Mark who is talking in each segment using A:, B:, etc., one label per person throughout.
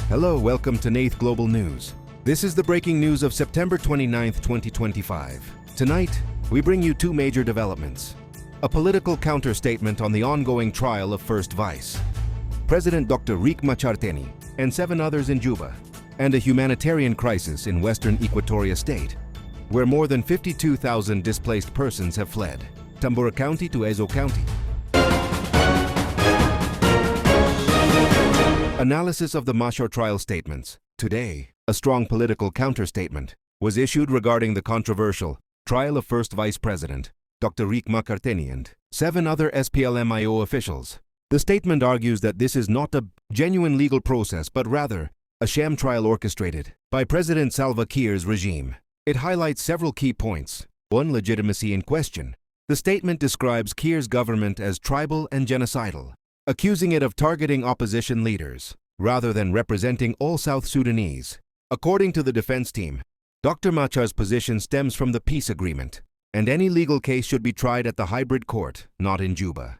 A: Hello, welcome to Nath Global News. This is the breaking news of September 29, 2025. Tonight, we bring you two major developments. A political counter-statement on the ongoing trial of First Vice President Dr. Riek Machar Teny and 7 others in Juba, and a humanitarian crisis in western Equatoria State, where more than 52,000 displaced persons have fled, Tambora County to Ezo County. Analysis of the Machar trial statements. Today, a strong political counter-statement was issued regarding the controversial trial of First Vice President Dr. Riek Machar Teny and 7 other SPLM-IO officials. The statement argues that this is not a genuine legal process but rather a sham trial orchestrated by President Salva Kiir's regime. It highlights several key points. 1. Legitimacy in question. The statement describes Kiir's government as tribal and genocidal, accusing it of targeting opposition leaders, rather than representing all South Sudanese. According to the defense team, Dr. Machar's position stems from the peace agreement, and any legal case should be tried at the hybrid court, not in Juba.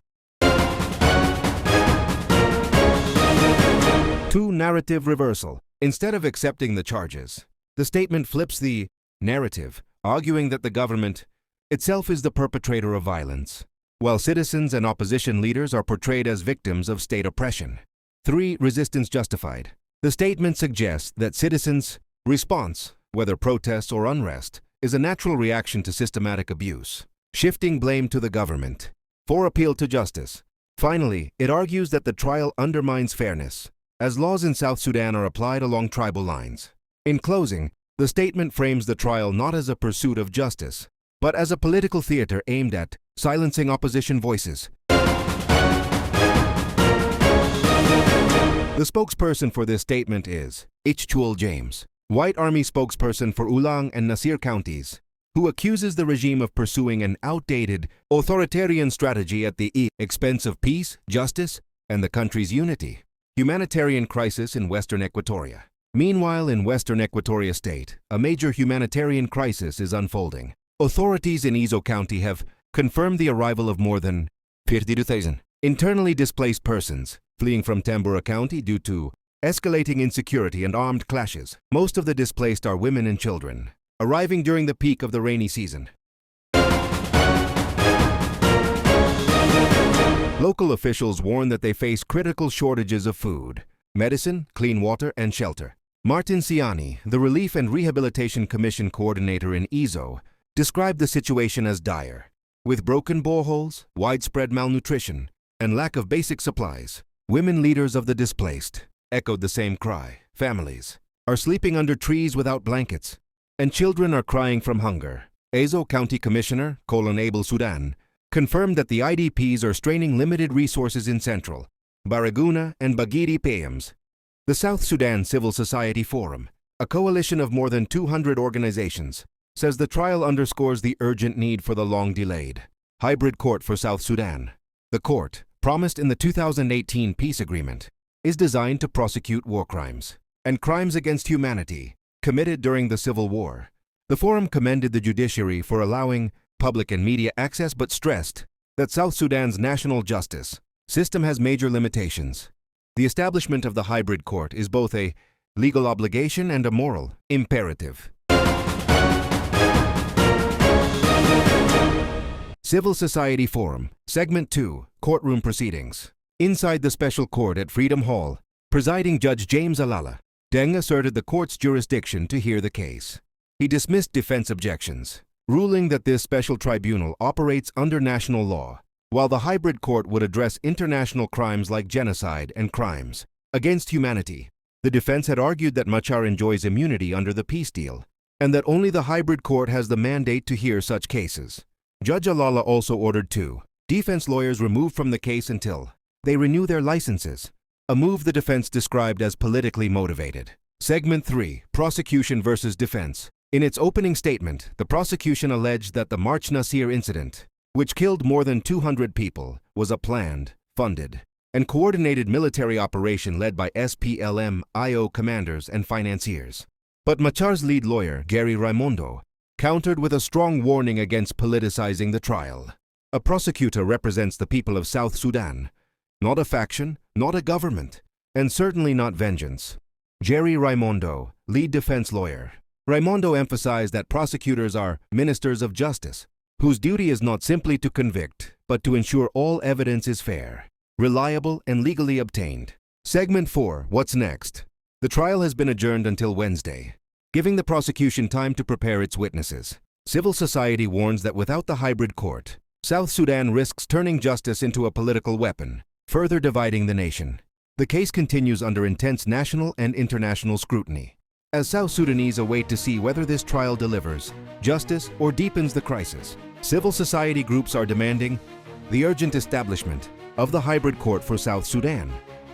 A: 2. Narrative reversal. Instead of accepting the charges, the statement flips the narrative, arguing that the government itself is the perpetrator of violence, while citizens and opposition leaders are portrayed as victims of state oppression. 3. Resistance justified. The statement suggests that citizens' response, whether protests or unrest, is a natural reaction to systematic abuse, shifting blame to the government. 4. Appeal to justice. Finally, it argues that the trial undermines fairness, as laws in South Sudan are applied along tribal lines. In closing, the statement frames the trial not as a pursuit of justice, but as a political theater aimed at silencing opposition voices. The spokesperson for this statement is Ichchul James, White Army spokesperson for Ulang and Nasir counties, who accuses the regime of pursuing an outdated, authoritarian strategy at the expense of peace, justice, and the country's unity. Humanitarian crisis in Western Equatoria. Meanwhile, in Western Equatoria State, a major humanitarian crisis is unfolding. Authorities in Ezo County have confirmed the arrival of more than 52,000 internally displaced persons fleeing from Tambora County due to escalating insecurity and armed clashes. Most of the displaced are women and children, arriving during the peak of the rainy season. Local officials warn that they face critical shortages of food, medicine, clean water, and shelter. Martin Siani, the Relief and Rehabilitation Commission coordinator in Ezo, described the situation as dire, with broken boreholes, widespread malnutrition, and lack of basic supplies. Women leaders of the displaced echoed the same cry. Families are sleeping under trees without blankets, and children are crying from hunger. Ezo County Commissioner Abel Sudan confirmed that the IDPs are straining limited resources in Central, Baraguna, and Bagiri Payams. The South Sudan Civil Society Forum, a coalition of more than 200 organizations, says the trial underscores the urgent need for the long-delayed hybrid court for South Sudan. The court, promised in the 2018 peace agreement, is designed to prosecute war crimes and crimes against humanity committed during the Civil War. The forum commended the judiciary for allowing public and media access but stressed that South Sudan's national justice system has major limitations. The establishment of the hybrid court is both a legal obligation and a moral imperative. Civil Society Forum, Segment 2, Courtroom Proceedings. Inside the special court at Freedom Hall, presiding Judge James Alala Deng asserted the court's jurisdiction to hear the case. He dismissed defense objections, ruling that this special tribunal operates under national law, while the hybrid court would address international crimes like genocide and crimes against humanity. The defense had argued that Machar enjoys immunity under the peace deal, and that only the hybrid court has the mandate to hear such cases. Judge Alala also ordered 2 defense lawyers removed from the case until they renew their licenses, a move the defense described as politically motivated. Segment 3, Prosecution versus Defense. In its opening statement, the prosecution alleged that the March Nasir incident, which killed more than 200 people, was a planned, funded, and coordinated military operation led by SPLM-IO commanders and financiers. But Machar's lead lawyer, Gary Raimondo, countered with a strong warning against politicizing the trial. A prosecutor represents the people of South Sudan, not a faction, not a government, and certainly not vengeance. Jerry Raimondo, lead defense lawyer. Raimondo emphasized that prosecutors are ministers of justice, whose duty is not simply to convict, but to ensure all evidence is fair, reliable, and legally obtained. Segment 4, What's Next? The trial has been adjourned until Wednesday, giving the prosecution time to prepare its witnesses. Civil society warns that without the hybrid court, South Sudan risks turning justice into a political weapon, further dividing the nation. The case continues under intense national and international scrutiny, as South Sudanese await to see whether this trial delivers justice or deepens the crisis. Civil society groups are demanding the urgent establishment of the hybrid court for South Sudan.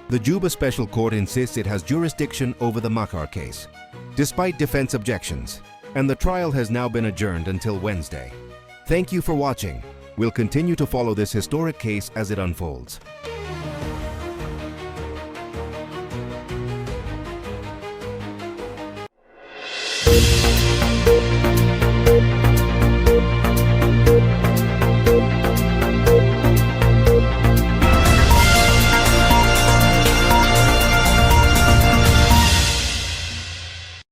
A: The Juba Special Court insists it has jurisdiction over the Machar case, despite defense objections, and the trial has now been adjourned until Wednesday. Thank you for watching. We'll continue to follow this historic case as it unfolds.